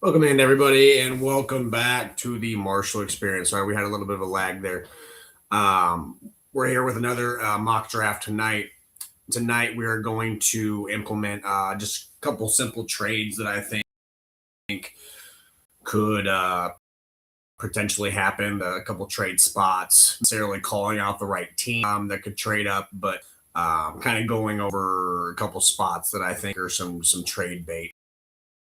Welcome in, everybody, and welcome back to the Marshall Experience. Sorry, we had a little bit of a lag there. Um, we're here with another mock draft tonight. Tonight, we are going to implement just a couple simple trades that I think could potentially happen. A couple trade spots, necessarily calling out the right team that could trade up, but kind of going over a couple spots that I think are some trade bait.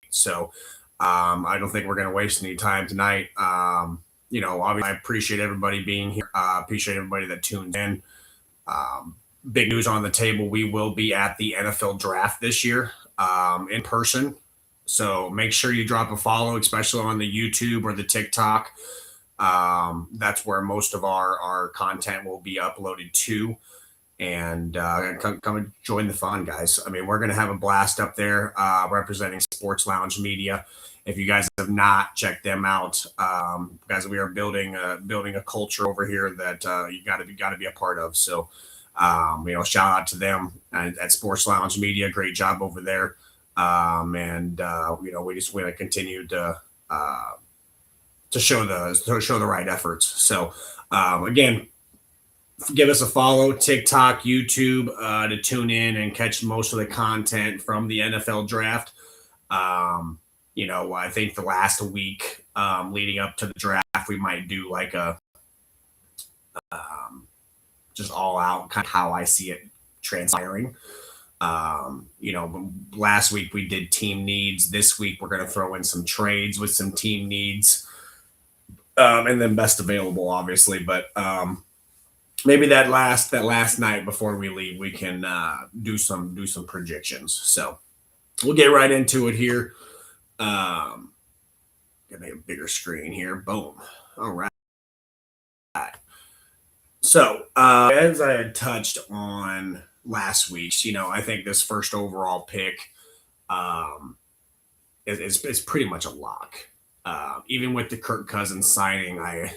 So I don't think we're going to waste any time tonight. Obviously, I appreciate everybody being here. Appreciate everybody that tunes in. Um, Big news on the table. We will be at the NFL draft this year in person. So make sure you drop a follow, especially on the YouTube or the TikTok. That's where most of our content will be uploaded to. And come and join the fun, guys. I mean, we're going to have a blast up there representing Sports Lounge Media. If you guys have not checked them out, guys, we are building a culture over here that you got to be a part of. So, shout out to them at Sports Lounge Media. Great job over there. We just want to continue to show the right efforts. So, again, give us a follow, TikTok, YouTube, to tune in and catch most of the content from the NFL draft. I think the last week leading up to the draft, we might do like a just all out kind of how I see it transpiring. Last week we did team needs. This week we're going to throw in some trades with some team needs, and then best available, obviously. But maybe that last night before we leave, we can do some predictions. So we'll get right into it here. Gonna make a bigger screen here. Boom. All right. So as I had touched on last week's, I think this first overall pick um, is pretty much a lock. Even with the Kirk Cousins signing, I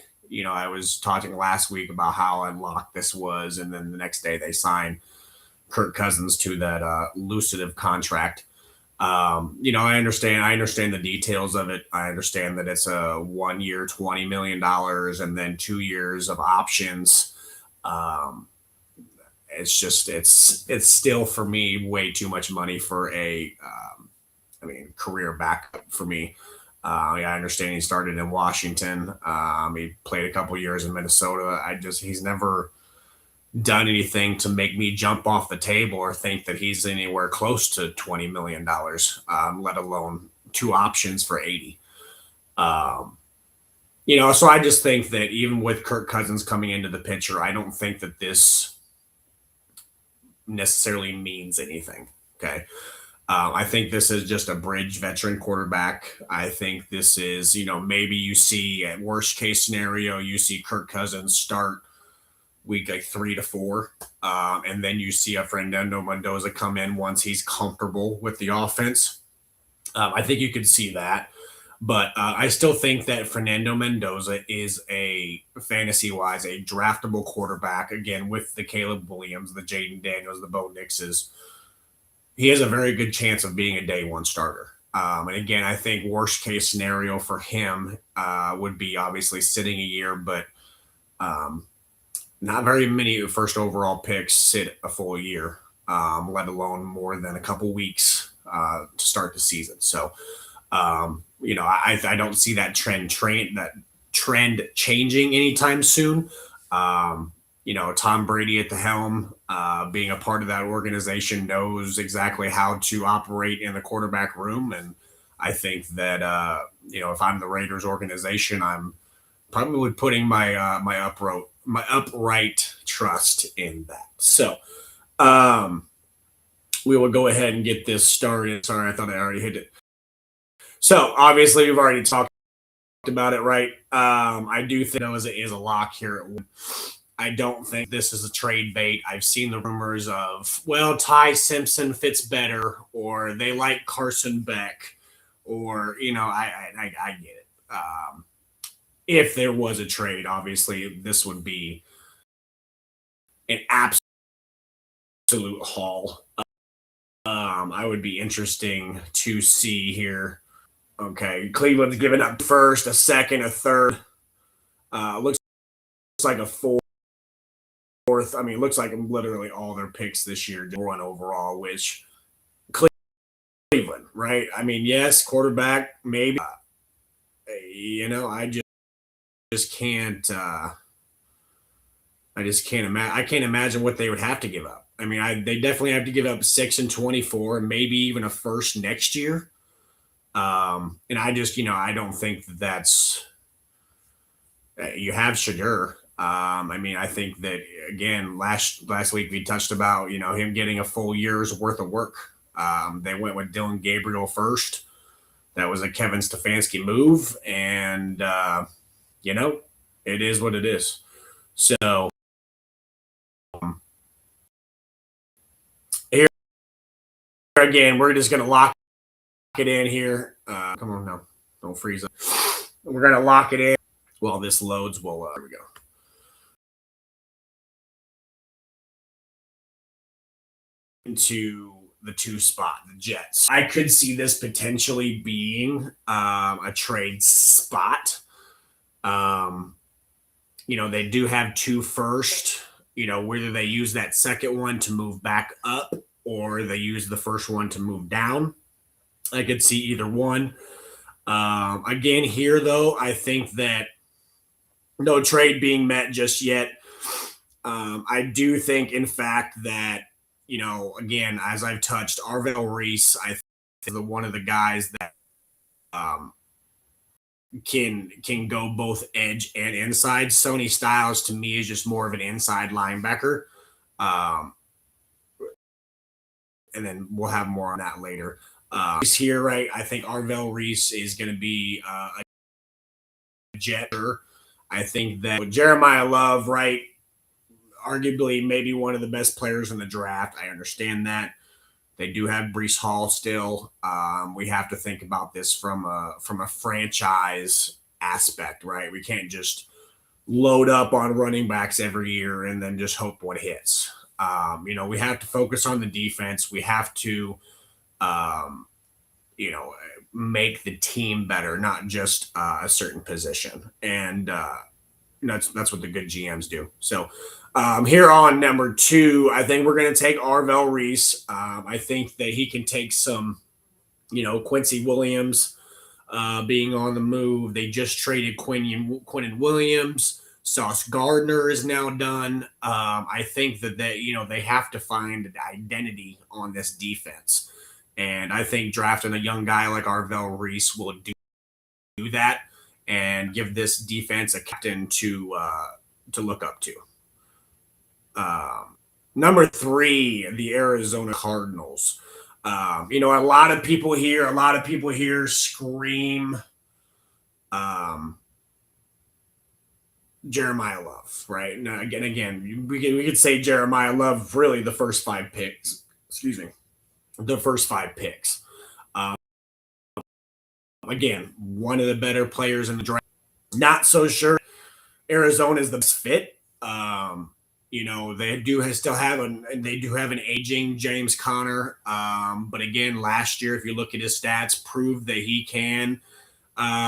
was talking last week about how unlocked this was, and then the next day they signed Kirk Cousins to that lucrative contract. I understand the details of it. I understand that it's a 1 year, $20 million, and then 2 years of options. Um, it's still for me way too much money for career backup for me. Yeah, I understand he started in Washington. He played a couple years in Minnesota. He's never done anything to make me jump off the table or think that he's anywhere close to $20 million, let alone two options for 80. Um, so I just think that even with Kirk Cousins coming into the picture, I don't think that this necessarily means anything. Okay. I think this is just a bridge veteran quarterback. I think this is, maybe you see at worst case scenario, you see Kirk Cousins start week like 3 to 4. And then you see a Fernando Mendoza come in once he's comfortable with the offense. I think you could see that. But I still think that Fernando Mendoza is fantasy wise, a draftable quarterback. Again, with the Caleb Williams, the Jaden Daniels, the Bo Nixes, he has a very good chance of being a day one starter. And again, I think worst case scenario for him would be obviously sitting a year, but um, not very many first overall picks sit a full year, let alone more than a couple weeks to start the season. So, I don't see that trend changing anytime soon. Tom Brady at the helm, being a part of that organization, knows exactly how to operate in the quarterback room, and I think that if I'm the Raiders organization, I'm probably putting my upright trust in that. So, um, we will go ahead and get this started. Sorry, I thought I already hit it. So, obviously, we've already talked about it, right? I do think that is a lock here. I don't think this is a trade bait. I've seen the rumors of, well, Ty Simpson fits better, or they like Carson Beck, or I get it. If there was a trade, obviously this would be an absolute haul. I would be interesting to see here. Okay, Cleveland's giving up first, a second, a third. Looks like a fourth. I mean, it looks like literally all their picks this year one overall, which Cleveland, right? I mean, yes, quarterback, maybe. I just can't. I just can't imagine. I can't imagine what they would have to give up. I mean, they definitely have to give up 6 and 24, and maybe even a first next year. And I just, I don't think that's. You have Shadur. I mean, I think that again, last week we touched about him getting a full year's worth of work. They went with Dillon Gabriel first. That was a Kevin Stefanski move, and you know, it is what it is. So here again, we're just gonna lock it in here. Come on now, don't freeze up. We're gonna lock it in while this loads. Well, here we go. Into the 2 spot, the Jets. I could see this potentially being a trade spot. They do have 2 first. Whether they use that second one to move back up or they use the first one to move down. I could see either one. Again, here though, I think that no trade being met just yet. I do think, in fact, that again, as I've touched, Arvell Reese, I think is one of the guys that can go both edge and inside. Sony Styles to me is just more of an inside linebacker. And then we'll have more on that later. Here, right? I think Arvell Reese is going to be a Jetter. I think that with Jeremiah Love, right? Arguably, maybe one of the best players in the draft. I understand that. They do have Breece Hall still. We have to think about this from a franchise aspect, right? We can't just load up on running backs every year and then just hope what hits. We have to focus on the defense. We have to, make the team better, not just a certain position. And that's what the good GMs do. So here on number 2, I think we're going to take Arvell Reese. I think that he can take some, Quincy Williams being on the move. They just traded Quinnen Williams. Sauce Gardner is now done. I think that they have to find an identity on this defense. And I think drafting a young guy like Arvell Reese will do that and give this defense a captain to look up to. Number 3, the Arizona Cardinals. A lot of people here scream Jeremiah Love, right? Now, again, we could say Jeremiah Love really the first 5 picks. Excuse me, the first 5 picks. Again, one of the better players in the draft. Not so sure Arizona is the best fit. They do still have an aging James Conner. But again, last year, if you look at his stats, proved that he can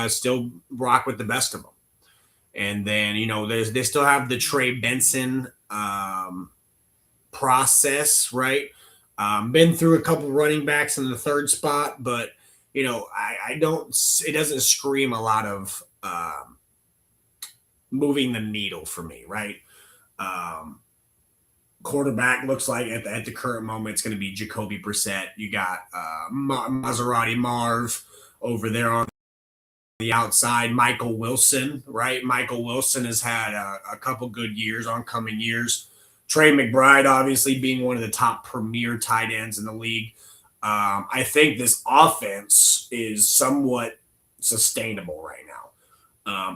still rock with the best of them. And then, they still have the Trey Benson process, right? Been through a couple running backs in the 3rd spot, but I don't. It doesn't scream a lot of moving the needle for me, right? Quarterback looks like at the current moment it's going to be Jacoby Brissett. You got Maserati Marv over there on the outside. Michael Wilson, right? Michael Wilson has had a couple good years, oncoming years. Trey McBride, obviously, being one of the top premier tight ends in the league. I think this offense is somewhat sustainable right now.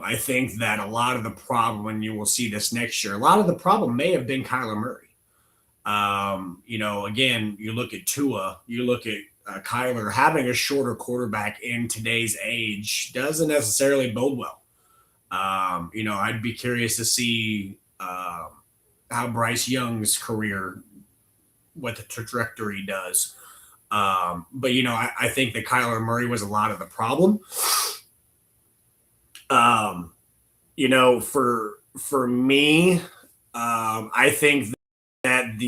I think that a lot of the problem, and you will see this next year, a lot of the problem may have been Kyler Murray. Again, you look at Tua, you look at Kyler, having a shorter quarterback in today's age doesn't necessarily bode well. I'd be curious to see how Bryce Young's career, what the trajectory does. But I think that Kyler Murray was a lot of the problem. Um, for me, I think that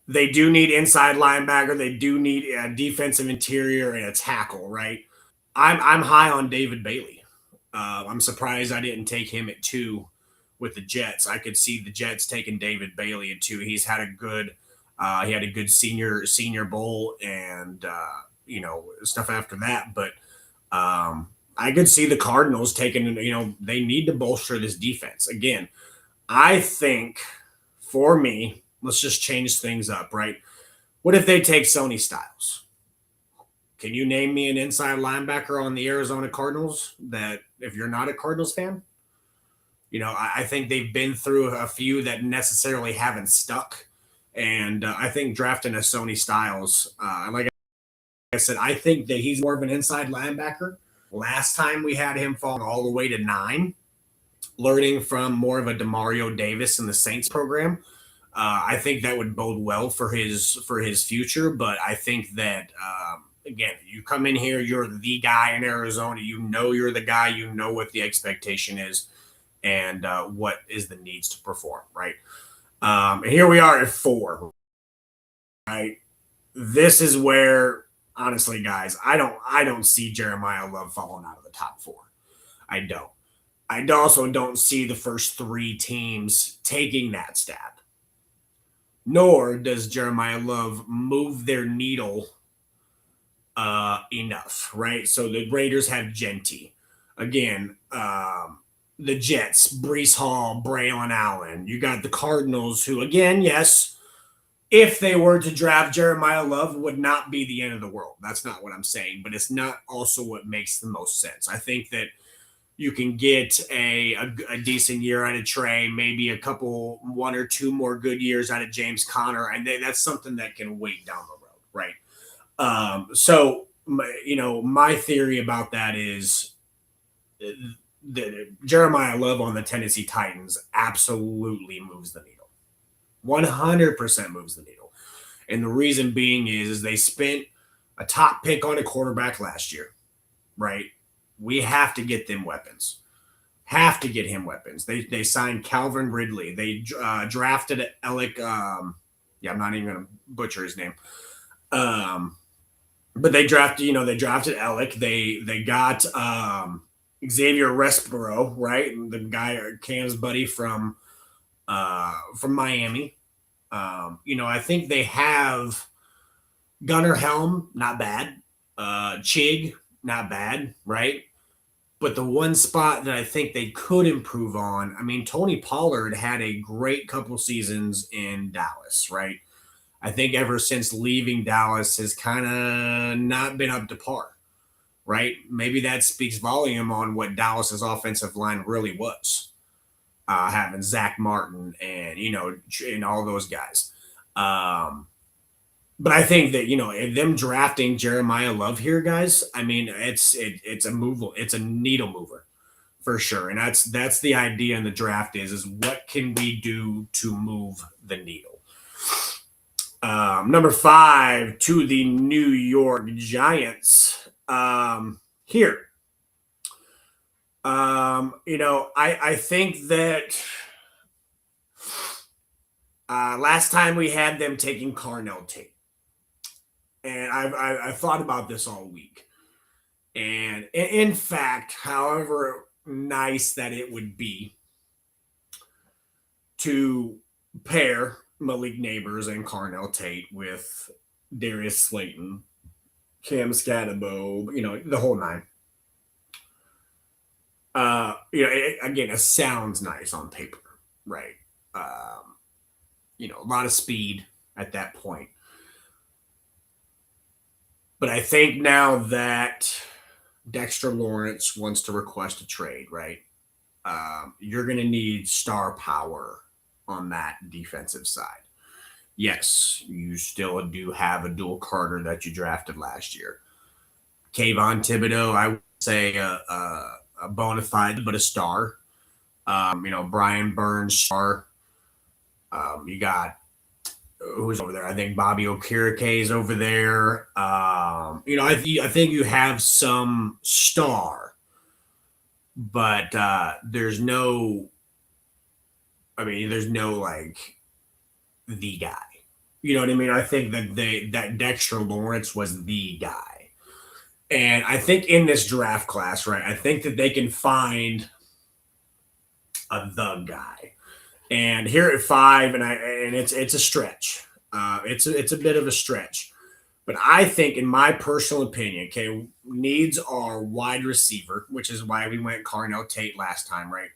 they do need inside linebacker. They do need a defensive interior and a tackle, right? I'm high on David Bailey. I'm surprised I didn't take him at 2 with the Jets. I could see the Jets taking David Bailey at 2. He's had a good he had a good senior bowl and stuff after that. But I could see the Cardinals taking. They need to bolster this defense again. I think for me, let's just change things up, right? What if they take Sony Styles? Can you name me an inside linebacker on the Arizona Cardinals that, if you're not a Cardinals fan, I think they've been through a few that necessarily haven't stuck. And I think drafting a Sony Styles, like I said, I think that he's more of an inside linebacker. Last time we had him falling all the way to 9, learning from more of a Demario Davis in the Saints program. I think that would bode well for his future. But I think that again, you come in here, you're the guy in Arizona. You're the guy. You know what the expectation is, and what is the needs to perform. Right. And here we are at 4. Right. This is where, honestly, guys, I don't see Jeremiah Love falling out of the top 4. I don't. I also don't see the first 3 teams taking that stab. Nor does Jeremiah Love move their needle enough, right? So the Raiders have Genty. Again, the Jets, Brees Hall, Braylon Allen. You got the Cardinals, who, again, yes, if they were to draft Jeremiah Love, would not be the end of the world. That's not what I'm saying, but it's not also what makes the most sense. I think that you can get a decent year out of Trey, maybe 1 or 2 more good years out of James Conner, and that's something that can wait down the road, right? So my theory about that is the Jeremiah Love on the Tennessee Titans absolutely moves the needle. 100% moves the needle. And the reason being is they spent a top pick on a quarterback last year, right? We have to get them weapons. Have to get him weapons. They signed Calvin Ridley. They drafted Alec. I'm not even going to butcher his name. But they drafted Alec. They got Xavier Respiro, right? The guy, Cam's buddy from Miami. I think they have Gunnar Helm, not bad. Chig, not bad, right? But the one spot that I think they could improve on, I mean, Tony Pollard had a great couple seasons in Dallas, right? I think ever since leaving Dallas has kind of not been up to par, right? Maybe that speaks volume on what Dallas's offensive line really was, having Zach Martin and all those guys. But I think that them drafting Jeremiah Love here, guys. I mean, it's a needle mover for sure, and that's the idea in the draft is what can we do to move the needle. Number 5 to the New York Giants. Here, I think that last time we had them taking Carnell Tate. And I've thought about this all week. And in fact, however nice that it would be to pair Malik Neighbors and Carnell Tate with Darius Slayton, Cam Scatterbo, the whole 9. Again, it sounds nice on paper, right? A lot of speed at that point. But I think now that Dexter Lawrence wants to request a trade, right? You're going to need star power on that defensive side. Yes, you still do have a dual Carter that you drafted last year. Kayvon Thibodeau, I would say a bona fide, but a star. Brian Burns, star. You got who's over there? I think Bobby Okereke is over there. I think you have some star, but there's no. I mean, there's no like the guy. You know what I mean? I think that Dexter Lawrence was the guy, and I think in this draft class, right? I think that they can find the guy. And here at 5, and it's a stretch. It's a bit of a stretch, but I think, in my personal opinion, okay, needs are wide receiver, which is why we went Carnell Tate last time, right?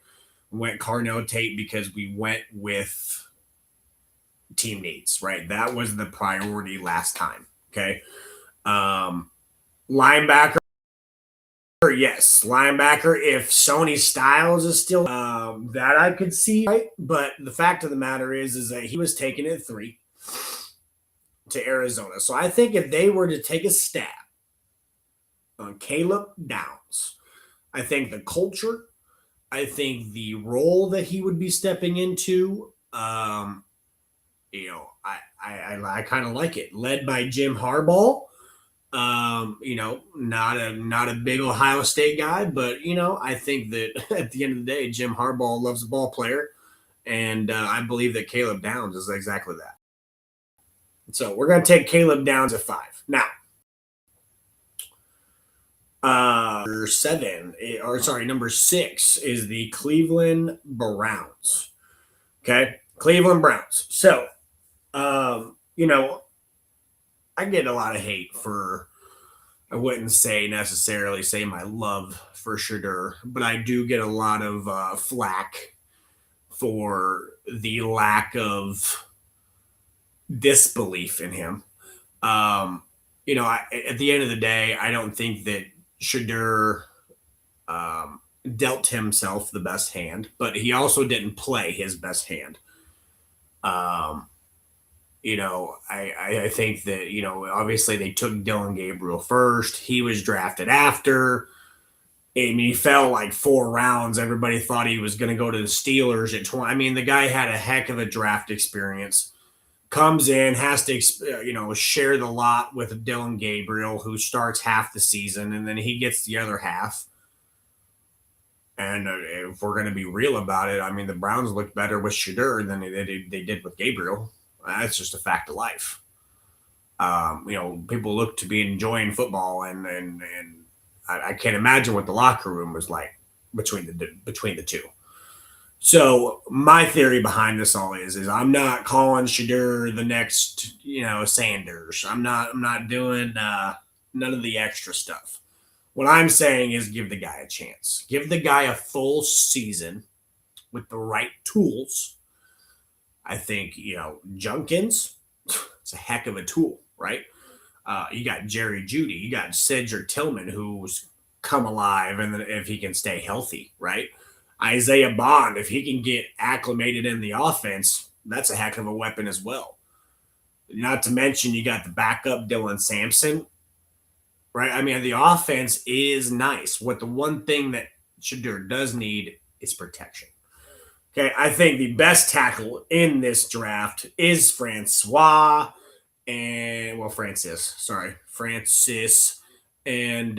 We went Carnell Tate because we went with team needs, right? That was the priority last time. Okay. Linebacker, yes, linebacker. If Sony Styles is still that I could see, right? But the fact of the matter is that he was taken at 3 to Arizona. So I think if they were to take a stab on Caleb Downs, I think the culture, I think the role that he would be stepping into, I kind of like it. Led by Jim Harbaugh. Not a big Ohio State guy, but I think that at the end of the day, Jim Harbaugh loves a ball player, and I believe that Caleb Downs is exactly that. So we're going to take Caleb Downs at 5 now. 7, number 6 is the Cleveland Browns. Okay, Cleveland Browns. So, I get a lot of hate for, I wouldn't necessarily say my love for Shedeur, but I do get a lot of flack for the lack of disbelief in him. At the end of the day, I don't think that Shedeur dealt himself the best hand, but he also didn't play his best hand. I think that, obviously they took Dillon Gabriel first. He was drafted after. I mean, he fell like 4 rounds. Everybody thought he was going to go to the Steelers at 20. I mean, the guy had a heck of a draft experience. Comes in, has to, share the lot with Dillon Gabriel, who starts half the season, and then he gets the other half. And if we're going to be real about it, I mean, the Browns looked better with Shedeur than they did with Gabriel. That's just a fact of life. People look to be enjoying football, and I can't imagine what the locker room was like between the two. So my theory behind this all is I'm not calling Shedeur the next, Sanders. I'm not doing none of the extra stuff. What I'm saying is give the guy a chance. Give the guy a full season with the right tools. I think, Junkins, it's a heck of a tool, right? You got Jerry Jeudy. You got Cedric Tillman, who's come alive, and if he can stay healthy, right? Isaiah Bond, if he can get acclimated in the offense, that's a heck of a weapon as well. Not to mention you got the backup Dylan Sampson, right? I mean, the offense is nice. What the one thing that Shedeur does need is protection. Okay, I think the best tackle in this draft is Francis, and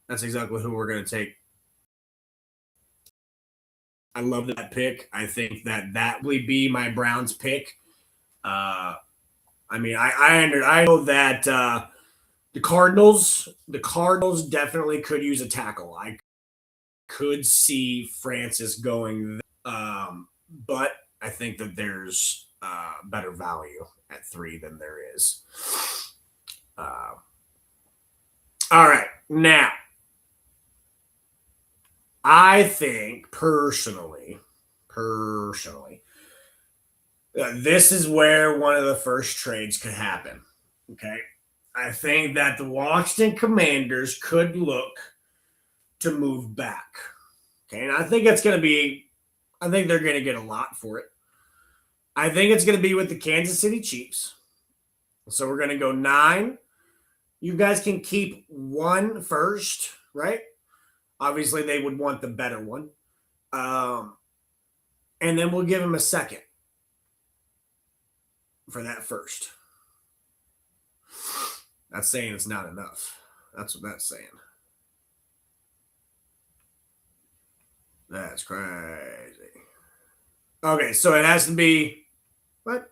that's exactly who we're going to take. I love that pick. I think that would be my Browns pick. I know that the Cardinals definitely could use a tackle. I could see Francis going, but I think that there's better value at 3 than there is. All right, now I think personally, this is where one of the first trades could happen. Okay. I think that the Washington Commanders could look to move back. Okay. And I think they're going to get a lot for it. I think it's going to be with the Kansas City Chiefs. So we're going to go 9. You guys can keep 1 first, right? Obviously, they would want the better one. And then we'll give him a second. for that first. That's saying it's not enough. That's what that's saying. That's crazy. Okay, so it has to be what?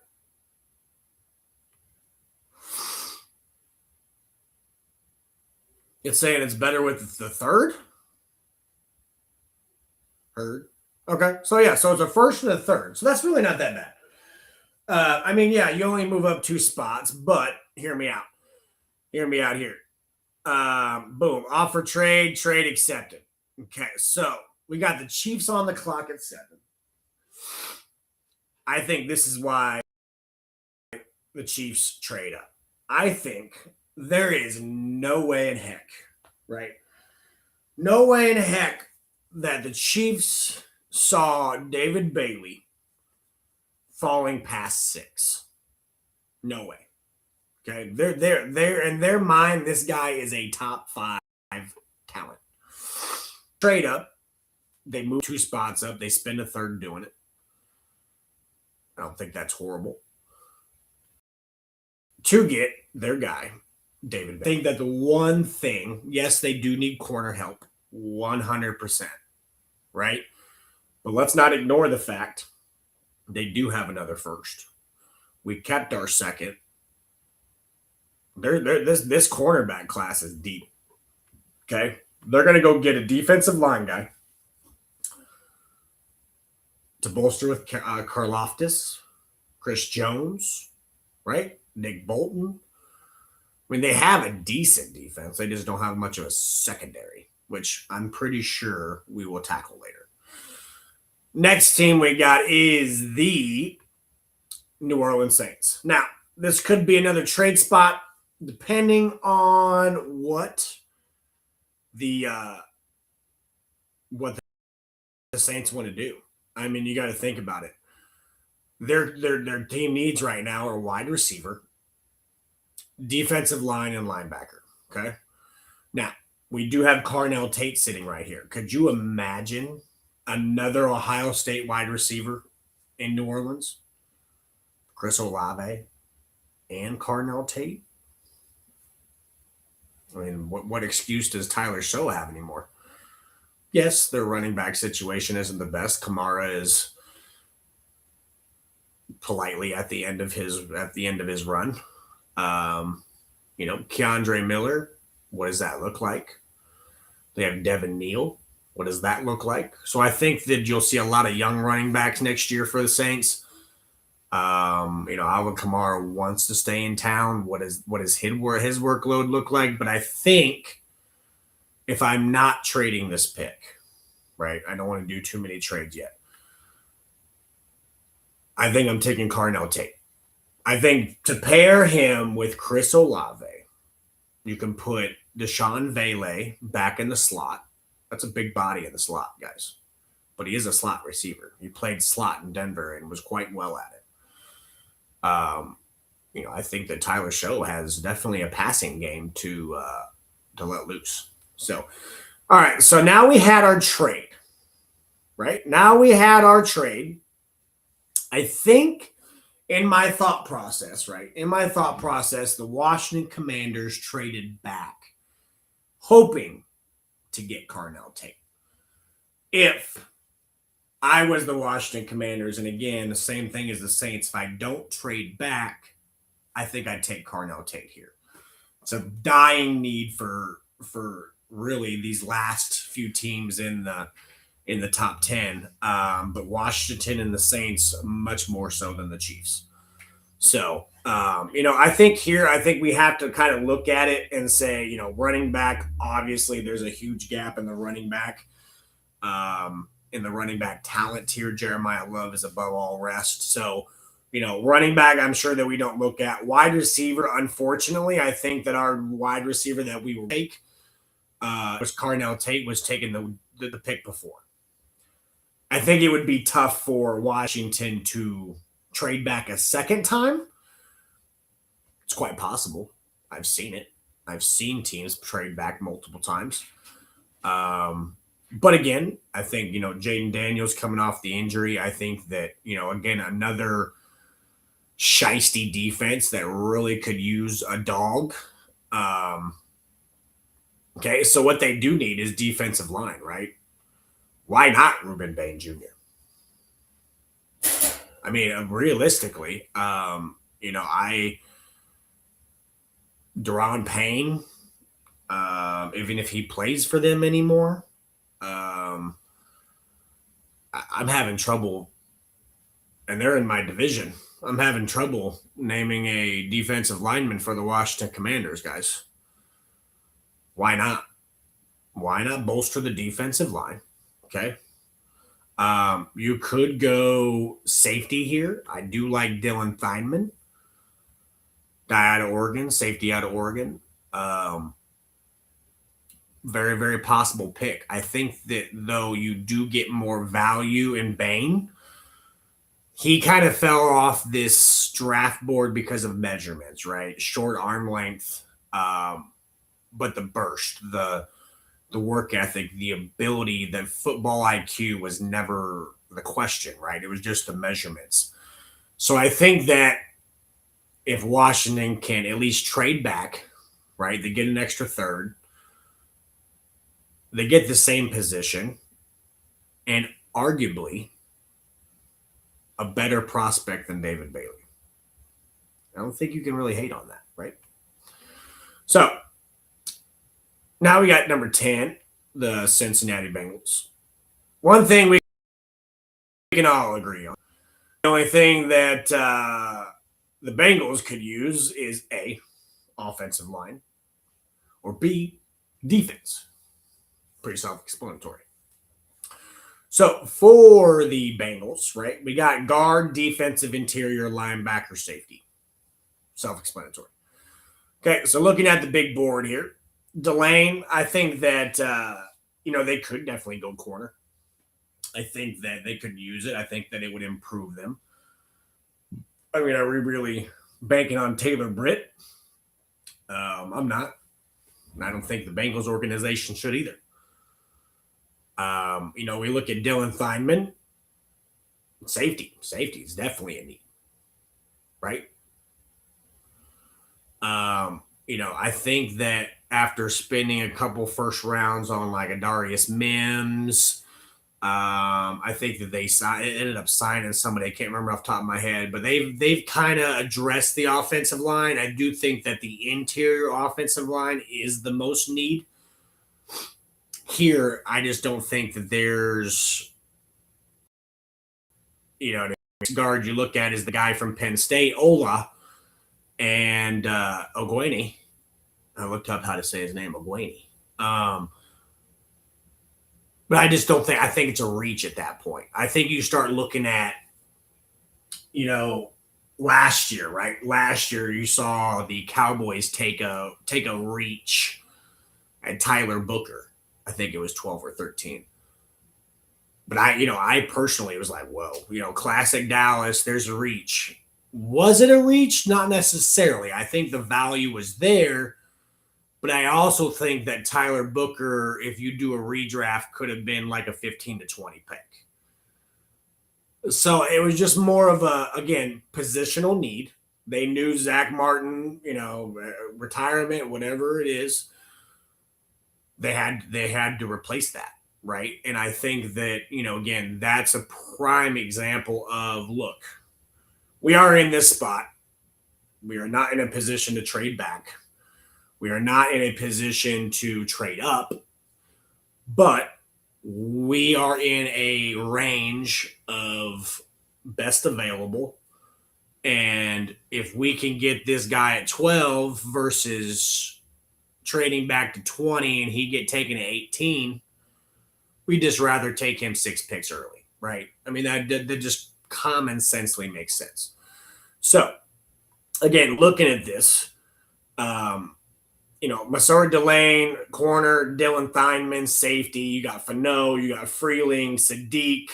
It's saying it's better with the third? Heard. Okay, so yeah, so it's a first and a third. So that's really not that bad. I mean, yeah, you only move up 2 spots, but hear me out. Hear me out here. Boom. Offer trade accepted. Okay, so we got the Chiefs on the clock at 7. I think this is why the Chiefs trade up. I think there is no way in heck, right? No way in heck that the Chiefs saw David Bailey falling past 6. No way. Okay, they're in their mind. This guy is a top 5 talent. Trade up, they move 2 spots up. They spend a third doing it. I don't think that's horrible. To get their guy, David. I think that the one thing, yes, they do need corner help, 100%, right? But let's not ignore the fact they do have another first. We kept our second. This cornerback class is deep. Okay, they're going to go get a defensive line guy to bolster with Karlaftis, Chris Jones, right? Nick Bolton. I mean, they have a decent defense. They just don't have much of a secondary, which I'm pretty sure we will tackle later. Next team we got is the New Orleans Saints. Now, this could be another trade spot, depending on what the Saints want to do. I mean, you got to think about it. Their team needs right now are wide receiver, defensive line, and linebacker. Okay. Now, we do have Carnell Tate sitting right here. Could you imagine another Ohio State wide receiver in New Orleans? Chris Olave and Carnell Tate? I mean, what excuse does Tyler Show have anymore? Yes, their running back situation isn't the best. Kamara is politely at the end of his run. Keandre Miller, what does that look like? They have Devin Neal. What does that look like? So I think that you'll see a lot of young running backs next year for the Saints. Alvin Kamara wants to stay in town. What does his workload look like? But I think if I'm not trading this pick, right, I don't want to do too many trades yet. I think I'm taking Carnell Tate. I think to pair him with Chris Olave, you can put Deshaun Vele back in the slot. That's a big body in the slot, guys. But he is a slot receiver. He played slot in Denver and was quite well at it. I think that Tyler Show has definitely a passing game to let loose. So, all right. So now we had our trade, right? Now we had our trade. I think in my thought process, the Washington Commanders traded back, hoping to get Carnell Tate. If I was the Washington Commanders, and again, the same thing as the Saints, if I don't trade back, I think I'd take Carnell Tate here. It's a dying need for really these last few teams in the top 10, but Washington and the Saints much more so than the Chiefs. So, I think we have to kind of look at it and say, running back, obviously there's a huge gap in the running back. In the running back talent tier, Jeremiah Love is above all rest. So, running back, I'm sure that we don't look at. Wide receiver, unfortunately, I think that our wide receiver that we will take was Carnell Tate, was taking the pick before. I think it would be tough for Washington to trade back a second time. It's quite possible. I've seen it. I've seen teams trade back multiple times. But again, I think, Jaden Daniels coming off the injury. I think that, again, another shiesty defense that really could use a dog. Okay, so what they do need is defensive line, right? Why not Ruben Bain Jr.? I mean, realistically, Deron Payne, even if he plays for them anymore, um, I'm having trouble, and they're in my division. I'm having trouble naming a defensive lineman for the Washington Commanders, guys. Why not? Why not bolster the defensive line? Okay. You could go safety here. I do like Dylan Theinman, guy out of Oregon, safety out of Oregon. Um, Very, very possible pick. I think that though you do get more value in Bain, he kind of fell off this draft board because of measurements, right? Short arm length, but the burst, the work ethic, the ability, the football IQ was never the question, right? It was just the measurements. So I think that if Washington can at least trade back, right, they get an extra third, they get the same position, and arguably a better prospect than David Bailey. I don't think you can really hate on that, right? So now we got number 10, the Cincinnati Bengals. One thing we can all agree on. The only thing that the Bengals could use is A, offensive line, or B, defense. Pretty self explanatory. So for the Bengals, right, we got guard, defensive, interior, linebacker, safety. Self explanatory. Okay, so looking at the big board here, Delane, I think that, they could definitely go corner. I think that they could use it. I think that it would improve them. I mean, are we really banking on Taylor Britt? I'm not. I don't think the Bengals organization should either. We look at Dylan Theinman. Safety. Safety is definitely a need, right? I think that after spending a couple first rounds on like a Darius Mims, I think that they ended up signing somebody. I can't remember off the top of my head, but they've kind of addressed the offensive line. I do think that the interior offensive line is the most need. Here, I just don't think that there's, the guard you look at is the guy from Penn State, Ola, and Ogwene. I looked up how to say his name, Ogwene. But I just don't think, I think it's a reach at that point. I think you start looking at, last year, right? Last year you saw the Cowboys take a reach at Tyler Booker. I think it was 12 or 13. But I personally was like, whoa, classic Dallas, there's a reach. Was it a reach? Not necessarily. I think the value was there. But I also think that Tyler Booker, if you do a redraft, could have been like a 15 to 20 pick. So it was just more of a, again, positional need. They knew Zach Martin, retirement, whatever it is. They had to replace that, right? And I think that, again, that's a prime example of, look, we are in this spot. We are not in a position to trade back. We are not in a position to trade up, but we are in a range of best available. And if we can get this guy at 12 versus trading back to 20 and he get taken at 18, we just rather take him 6 picks early, right? I mean, that just common sensely makes sense. So, again, looking at this, Masar Delane, corner, Dylan Theinman, safety. You got Fano, you got Freeling, Sadiq,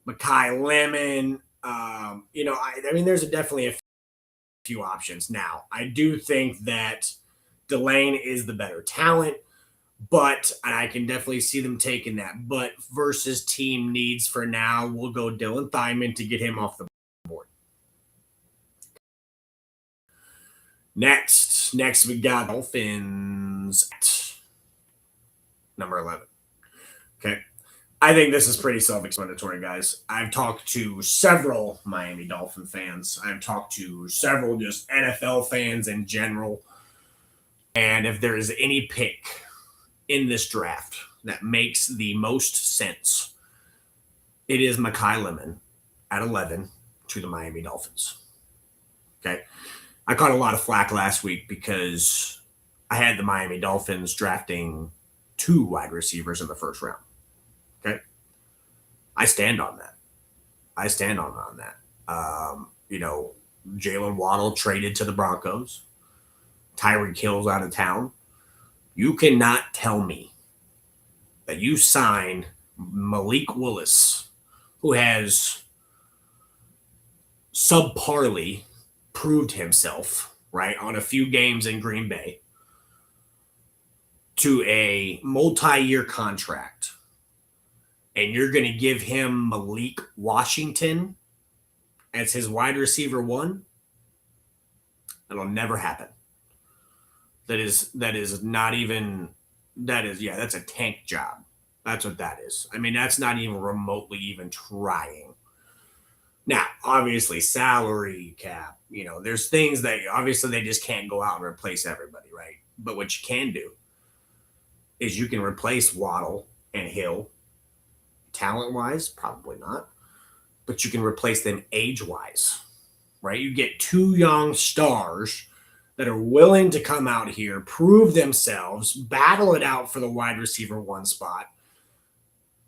Makai Lemon. I mean, there's definitely a few options. Now, I do think that Delane is the better talent, but I can definitely see them taking that. But versus team needs for now, we'll go Dylan Theinman to get him off the board. Next we got Dolphins at number 11. Okay. I think this is pretty self-explanatory, guys. I've talked to several Miami Dolphin fans. I've talked to several just NFL fans in general. And if there is any pick in this draft that makes the most sense, it is Mekhi Lemon at 11 to the Miami Dolphins. Okay. I caught a lot of flack last week because I had the Miami Dolphins drafting 2 wide receivers in the first round. Okay. I stand on that. I stand on that. Jalen Waddle traded to the Broncos. Tyreek Hill's out of town. You cannot tell me that you signed Malik Willis, who has subparly proved himself, right, on a few games in Green Bay, to a multi-year contract, and you're going to give him Malik Washington as his wide receiver 1? That'll never happen. That is not even, that's a tank job. That's what that is. I mean, that's not even remotely even trying. Now, obviously, salary cap, there's things that obviously they just can't go out and replace everybody, right? But what you can do is you can replace Waddle and Hill. Talent wise, probably not. But you can replace them age wise, right? You get 2 young stars that are willing to come out here, prove themselves, battle it out for the wide receiver 1 spot.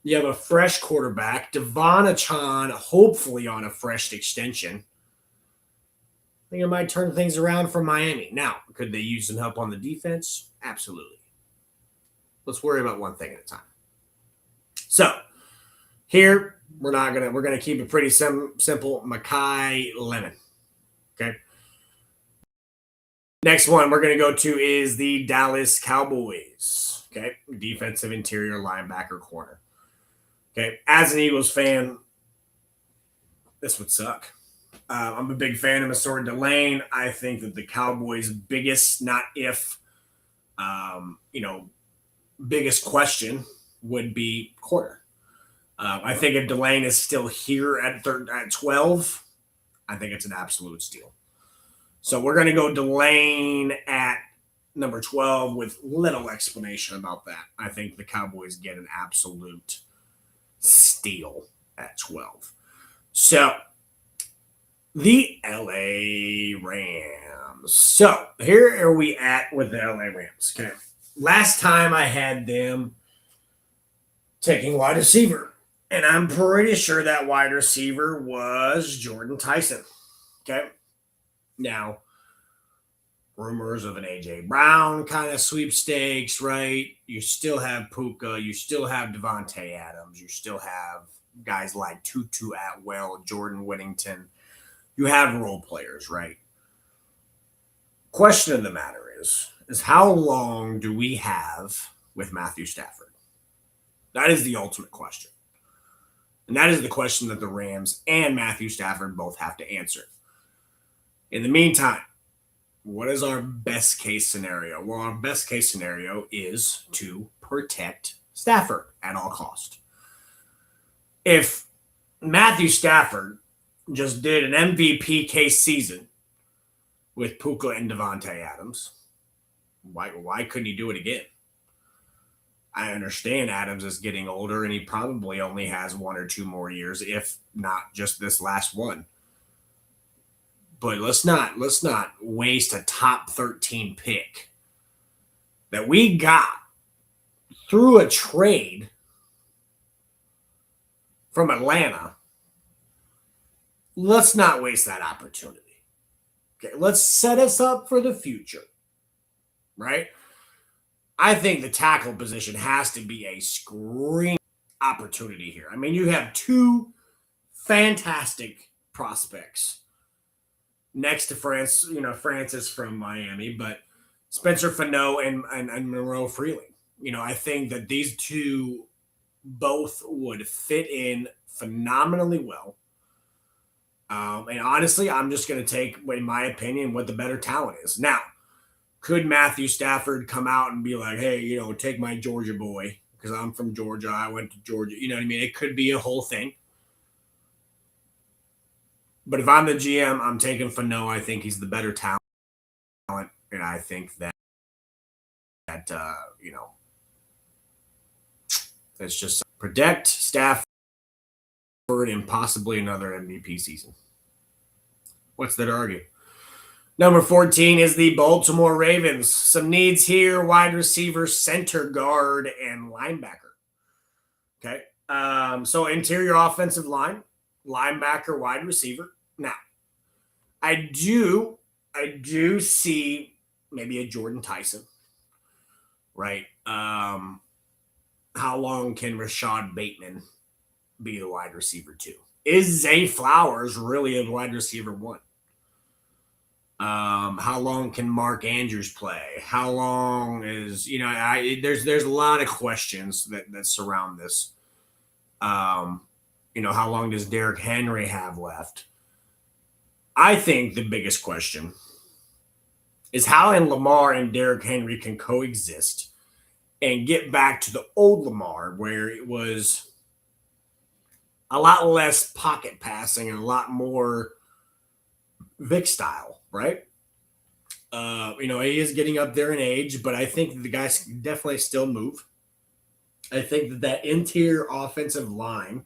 You have a fresh quarterback, Devon Achane, hopefully on a fresh extension. I think it might turn things around for Miami. Now, could they use some help on the defense? Absolutely. Let's worry about one thing at a time. So, here we're gonna keep it pretty simple. Mekhi Lemon. Okay. Next one we're gonna go to is the Dallas Cowboys. Okay, defensive interior linebacker corner. Okay, as an Eagles fan, this would suck. I'm a big fan of Masord Delane. I think that the Cowboys' biggest, not if, biggest question would be corner. I think if Delane is still here at 12, I think it's an absolute steal. So we're going to go Delane at number 12 with little explanation about that. I think the Cowboys get an absolute steal at 12. So the LA Rams. So here are we at with the LA Rams. Okay. Last time I had them taking wide receiver. And I'm pretty sure that wide receiver was Jordan Tyson. Okay. Now, rumors of an A.J. Brown kind of sweepstakes, right? You still have Puka. You still have Devontae Adams. You still have guys like Tutu Atwell, Jordan Whittington. You have role players, right? Question of the matter is how long do we have with Matthew Stafford? That is the ultimate question. And that is the question that the Rams and Matthew Stafford both have to answer. In the meantime, what is our best case scenario? Well, our best case scenario is to protect Stafford at all cost. If Matthew Stafford just did an MVP case season with Puka and Devontae Adams, why couldn't he do it again? I understand Adams is getting older and he probably only has 1 or 2 more years, if not just this last one. But let's not waste a top 13 pick that we got through a trade from Atlanta. Let's not waste that opportunity. Okay, let's set us up for the future, right? I think the tackle position has to be a screaming opportunity here. I mean, you have 2 fantastic prospects next to Francis from Miami, but Spencer Fano and Monroe Freeling. I think that these 2 both would fit in phenomenally well. And honestly, I'm just going to take, in my opinion, what the better talent is. Now, could Matthew Stafford come out and be like, hey, take my Georgia boy because I'm from Georgia. I went to Georgia. You know what I mean? It could be a whole thing. But if I'm the GM, I'm taking Fano. I think he's the better talent. And I think that it's just protect Stafford and possibly another MVP season. What's there to argue? Number 14 is the Baltimore Ravens. Some needs here: wide receiver, center, guard, and linebacker. Okay. So interior offensive line, linebacker, wide receiver. Now, I do see maybe a Jordan Tyson, right? How long can Rashad Bateman be the wide receiver two? Is Zay Flowers really a wide receiver one? How long can Mark Andrews play? How long is there's a lot of questions that surround this. How long does Derrick Henry have left? I think the biggest question is how Lamar and Derrick Henry can coexist and get back to the old Lamar where it was a lot less pocket passing and a lot more Vic style, right? He is getting up there in age, but I think the guys can definitely still move. I think that interior offensive line,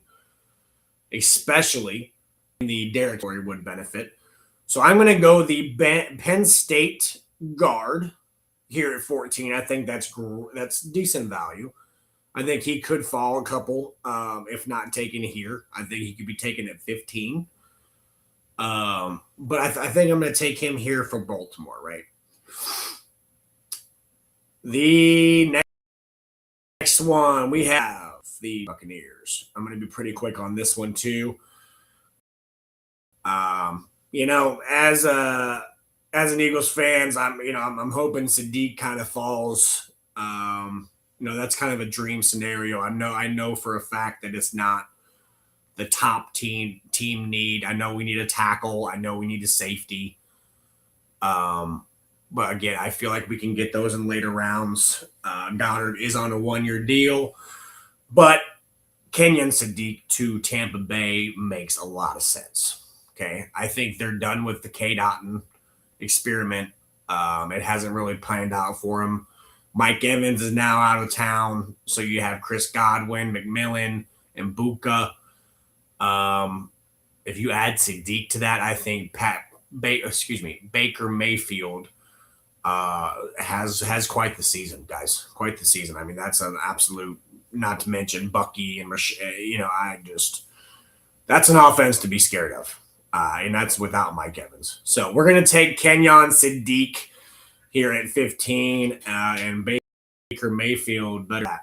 especially in the Derrick story, would benefit. So I'm going to go the Penn State guard here at 14. I think that's decent value. I think he could fall a couple, if not taken here. I think he could be taken at 15. But I think I'm going to take him here for Baltimore, right? The next one, we have the Buccaneers. I'm going to be pretty quick on this one, too. As an Eagles fans, I'm hoping Sadiq kind of falls. That's kind of a dream scenario. I know for a fact that it's not the top team need. I know we need a tackle. I know we need a safety. But again, I feel like we can get those in later rounds. Goddard is on a 1-year deal, but Kenyon Sadiq to Tampa Bay makes a lot of sense. Okay, I think they're done with the K. Dotton experiment. It hasn't really planned out for him. Mike Evans is now out of town, so you have Chris Godwin, McMillan, and Buka. If you add Sadiq to that, I think Baker Mayfield has quite the season, guys. Quite the season. I mean, that's an absolute. Not to mention Bucky and that's an offense to be scared of, and that's without Mike Evans. So we're gonna take Kenyon Sadiq here at 15, and Baker Mayfield better.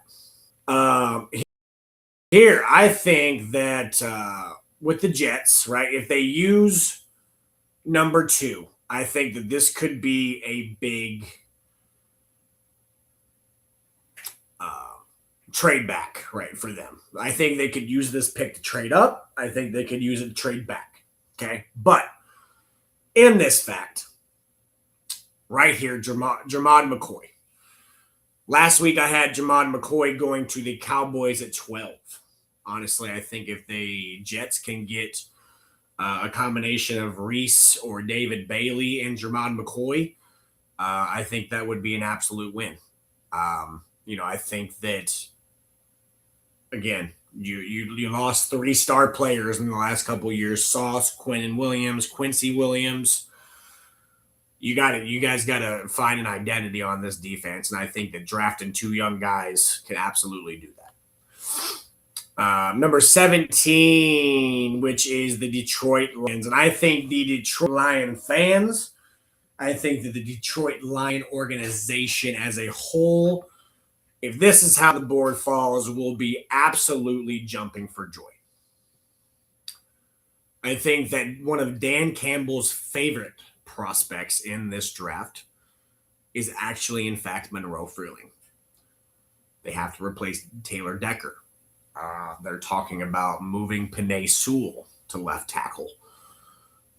Here, I think that with the Jets, right, if they use number 2, I think that this could be a big trade back, right, for them. I think they could use this pick to trade up. I think they could use it to trade back. Okay. But in this fact, right here, Jermod McCoy. Last week I had Jermod McCoy going to the Cowboys at 12. Honestly, I think if the Jets can get a combination of Reese or David Bailey and Jermod McCoy, I think that would be an absolute win. I think that, again, you lost 3 star players in the last couple of years: Sauce, Quincy Williams. You guys got to find an identity on this defense, and I think that drafting 2 young guys can absolutely do that. Number 17, which is the Detroit Lions, and I think the Detroit Lion fans, I think that the Detroit Lion organization as a whole, if this is how the board falls, will be absolutely jumping for joy. I think that one of Dan Campbell's favorite prospects in this draft is actually, in fact, Monroe Freeling. They have to replace Taylor Decker. They're talking about moving Penei Sewell to left tackle.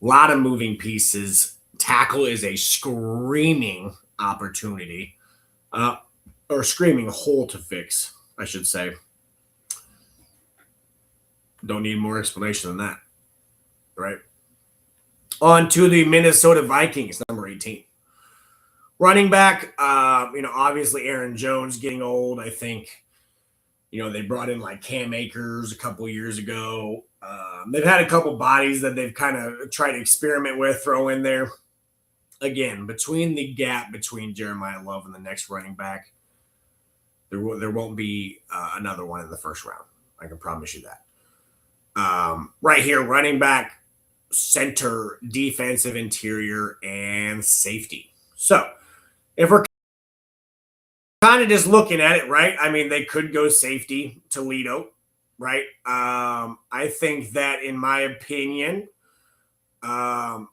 A lot of moving pieces. Tackle is a screaming opportunity, uh, or screaming hole to fix, I should say. Don't need more explanation than that, right? On to the Minnesota Vikings, number 18. Running back, obviously Aaron Jones getting old. I think, they brought in like Cam Akers a couple years ago. They've had a couple bodies that they've kind of tried to experiment with, throw in there. Again, between the gap between Jeremiah Love and the next running back, there won't be another one in the first round. I can promise you that. Right here, running back, center, defensive interior, and safety. So if we're kind of just looking at it, right? I mean, they could go safety, Toledo, right? I think that, in my opinion, I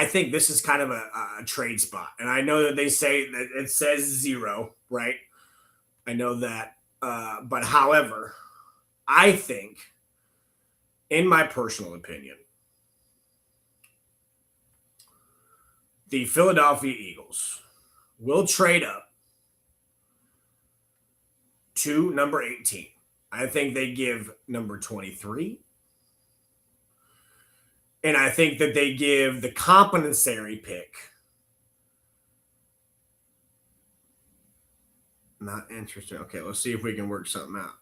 think this is kind of a trade spot. And I know that they say that it says 0, right? I know that. But however, I think, in my personal opinion, the Philadelphia Eagles will trade up to number 18. I think they give number 23. And I think that they give the compensatory pick. Not interested. Okay, let's see if we can work something out.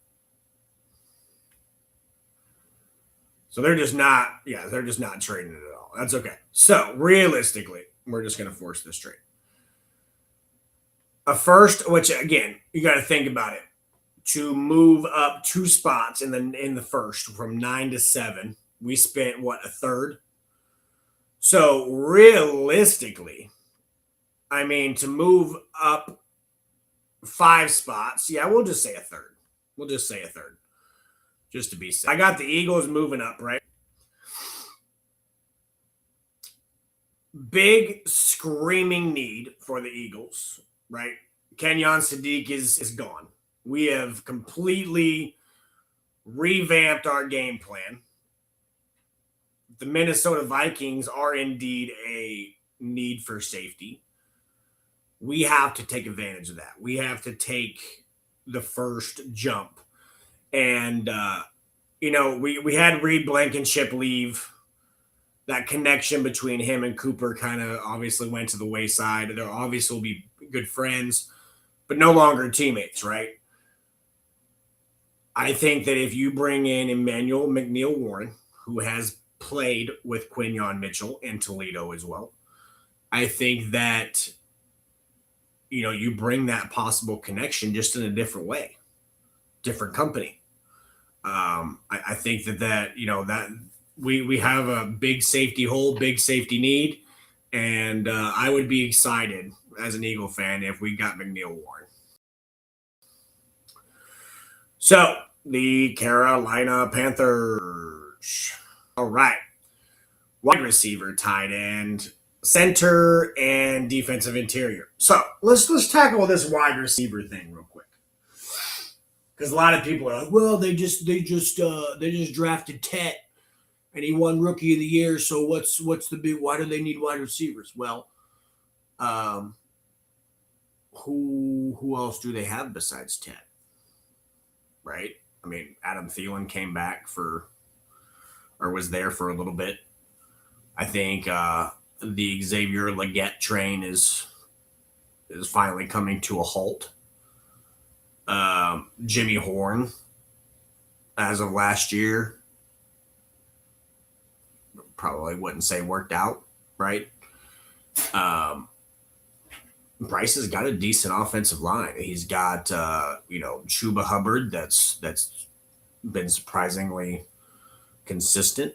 So they're just not trading it at all. That's okay. So realistically, we're just going to force this trade. A first, which again, you got to think about it, to move up 2 spots in the first from 9 to 7. We spent a third. So realistically, I mean, to move up 5 spots, we'll just say a third. Just to be safe. I got the Eagles moving up, right? Big screaming need for the Eagles, right? Kenyon Sadiq is gone. We have completely revamped our game plan. The Minnesota Vikings are indeed a need for safety. We have to take advantage of that. We have to take the first jump. And, we had Reed Blankenship leave. That connection between him and Cooper kind of obviously went to the wayside. They'll obviously will be good friends, but no longer teammates, right? I think that if you bring in Emmanuel McNeil-Warren, who has played with Quinyon Mitchell in Toledo as well, I think that, you bring that possible connection just in a different way, different company. I think that we have a big safety hole, big safety need, and I would be excited as an Eagle fan if we got McNeil-Warren. So, the Carolina Panthers. All right. Wide receiver, tight end, center, and defensive interior. So, let's tackle this wide receiver thing real quick. Because a lot of people are like, well, they just drafted Tet and he won Rookie of the Year. So what's the big? Why do they need wide receivers? Well, who else do they have besides Tet? Right? I mean, Adam Thielen came back was there for a little bit. I think the Xavier Legette train is finally coming to a halt. Jimmy Horn, as of last year, probably wouldn't say worked out, right? Bryce has got a decent offensive line. He's got Chuba Hubbard that's been surprisingly consistent.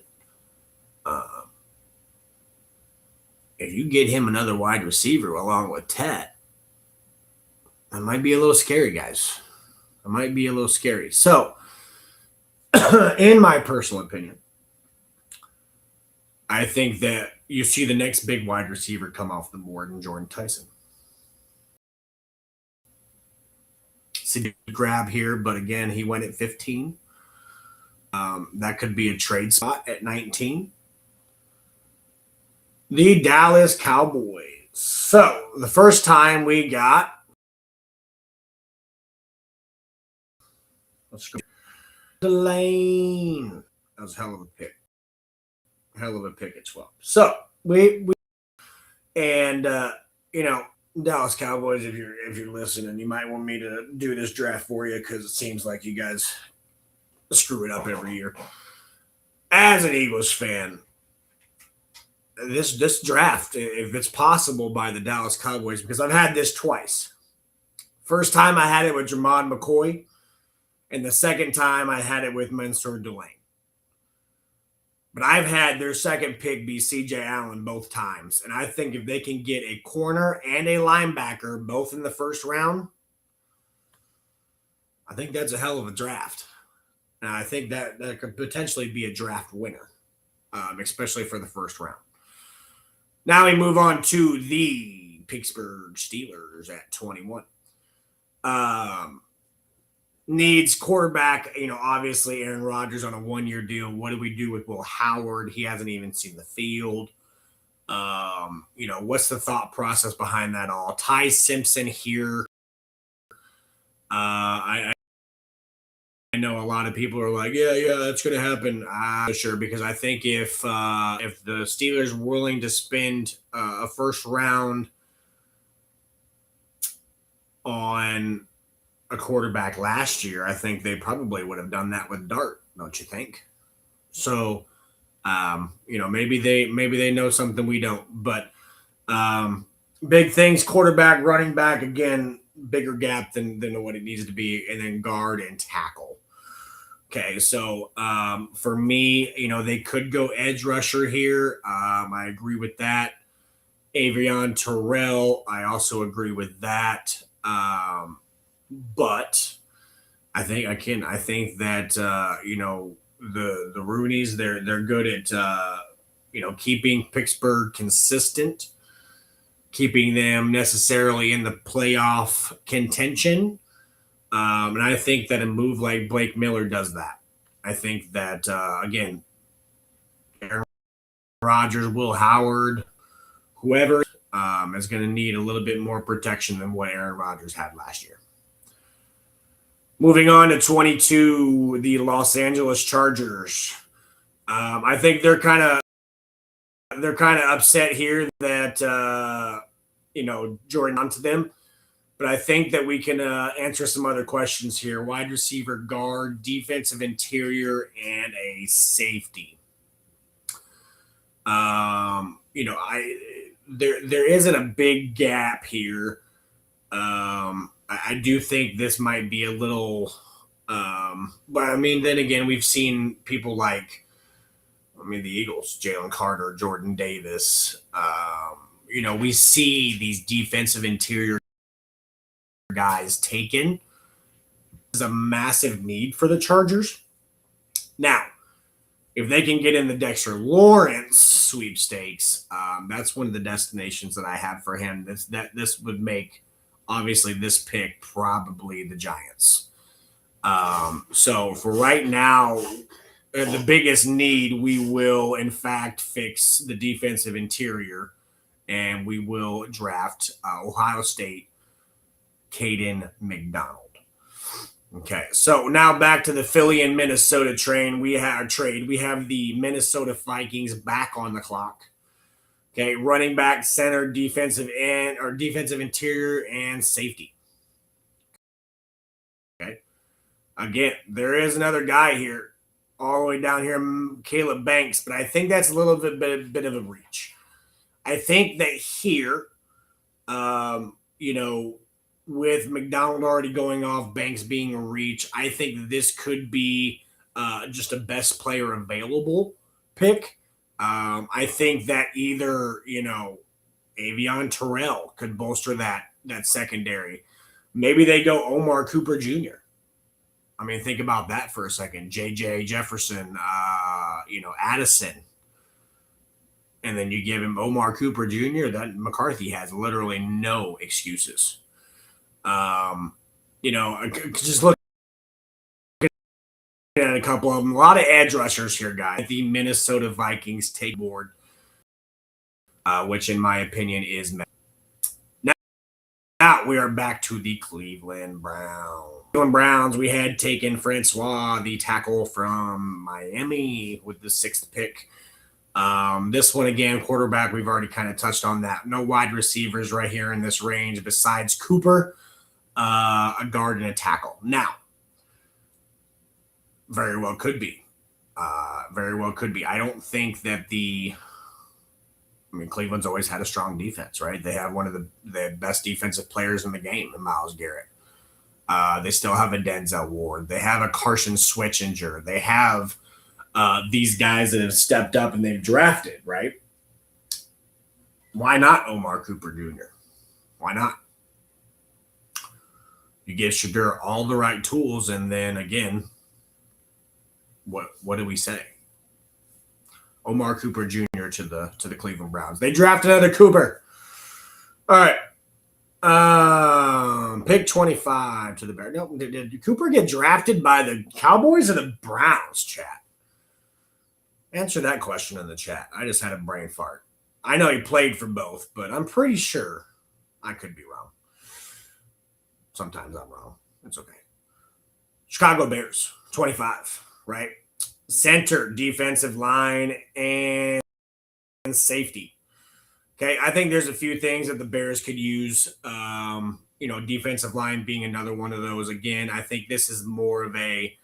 If you get him another wide receiver along with Tet, that might be a little scary, guys. It might be a little scary. So, in my personal opinion, I think that you see the next big wide receiver come off the board in Jordan Tyson. See the grab here, but again, he went at 15. That could be a trade spot at 19. The Dallas Cowboys. So the first time we got, let's go, Delane. That was a hell of a pick. Hell of a pick at 12. So we and you know, Dallas Cowboys, if you're listening, you might want me to do this draft for you because it seems like you guys screw it up every year. As an Eagles fan, this draft, if it's possible, by the Dallas Cowboys, because I've had this twice. First time I had it with Jermod McCoy, and the second time I had it with Mansour Delane. But I've had their second pick be CJ Allen both times. And I think if they can get a corner and a linebacker both in the first round, I think that's a hell of a draft. And I think that could potentially be a draft winner, especially for the first round. Now we move on to the Pittsburgh Steelers at 21. Needs quarterback, obviously Aaron Rodgers on a 1-year deal. What do we do with Will Howard? He hasn't even seen the field. What's the thought process behind that all? Ty Simpson here. I know a lot of people are like, yeah, that's going to happen. Sure, because I think if the Steelers were willing to spend a first round on a quarterback last year, I think they probably would have done that with Dart, don't you think? So, maybe they know something we don't. But big things: quarterback, running back, again, bigger gap than what it needs to be, and then guard and tackle. Okay, so for me, they could go edge rusher here. I agree with that. Avion Terrell, I also agree with that. But I think that the Rooneys, they're good at keeping Pittsburgh consistent, keeping them necessarily in the playoff contention. And I think that a move like Blake Miller does that. I think that again, Aaron Rodgers, Will Howard, whoever is going to need a little bit more protection than what Aaron Rodgers had last year. Moving on to 22, the Los Angeles Chargers. I think they're kind of upset here that Jordan onto them, but I think that we can answer some other questions here: wide receiver, guard, defensive interior, and a safety. There isn't a big gap here. I do think this might be a little, but I mean, then again, we've seen people like, the Eagles, Jalen Carter, Jordan Davis. We see these defensive interior guys taken. There's a massive need for the Chargers. Now, if they can get in the Dexter Lawrence sweepstakes, that's one of the destinations that I have for him. This would make, obviously, this pick probably the Giants. So for right now, the biggest need, we will in fact fix the defensive interior, and we will draft Ohio State Caden McDonald. Okay, so now back to the Philly and Minnesota train. We have the Minnesota Vikings back on the clock. Okay, running back, center, defensive end, or defensive interior, and safety. Okay, again, there is another guy here, all the way down here, Caleb Banks, but I think that's a little bit of a reach. I think that here, with McDonald already going off, Banks being a reach, I think this could be just a best player available pick. I think that either, Avion Terrell could bolster that secondary. Maybe they go Omar Cooper Jr. I mean, think about that for a second. J.J. Jefferson, Addison. And then you give him Omar Cooper Jr., that McCarthy has literally no excuses. Just look at a couple of them. A lot of edge rushers here, guys. The Minnesota Vikings take board. which in my opinion is now we are back to the Cleveland Browns. Cleveland Browns, we had taken Francois, the tackle from Miami, with the 6th pick. This one again, quarterback, we've already kind of touched on that. No wide receivers right here in this range besides Cooper, a guard and a tackle. Now, very well could be. Very well could be. I don't think that Cleveland's always had a strong defense, right? They have one of the best defensive players in the game, in Myles Garrett. They still have a Denzel Ward. They have a Carson Switchinger. They have these guys that have stepped up and they've drafted, right? Why not Omar Cooper Jr.? Why not? You give Shedeur all the right tools, and then again, what do we say? Omar Cooper Jr. to the Cleveland Browns. They drafted another Cooper. All right. Pick 25 to the Bears. No, did Cooper get drafted by the Cowboys or the Browns, chat? Answer that question in the chat. I just had a brain fart. I know he played for both, but I'm pretty sure I could be wrong. Sometimes I'm wrong. It's okay. Chicago Bears, 25, right? Center, defensive line, and safety. Okay, I think there's a few things that the Bears could use. Defensive line being another one of those. Again, I think this is more of a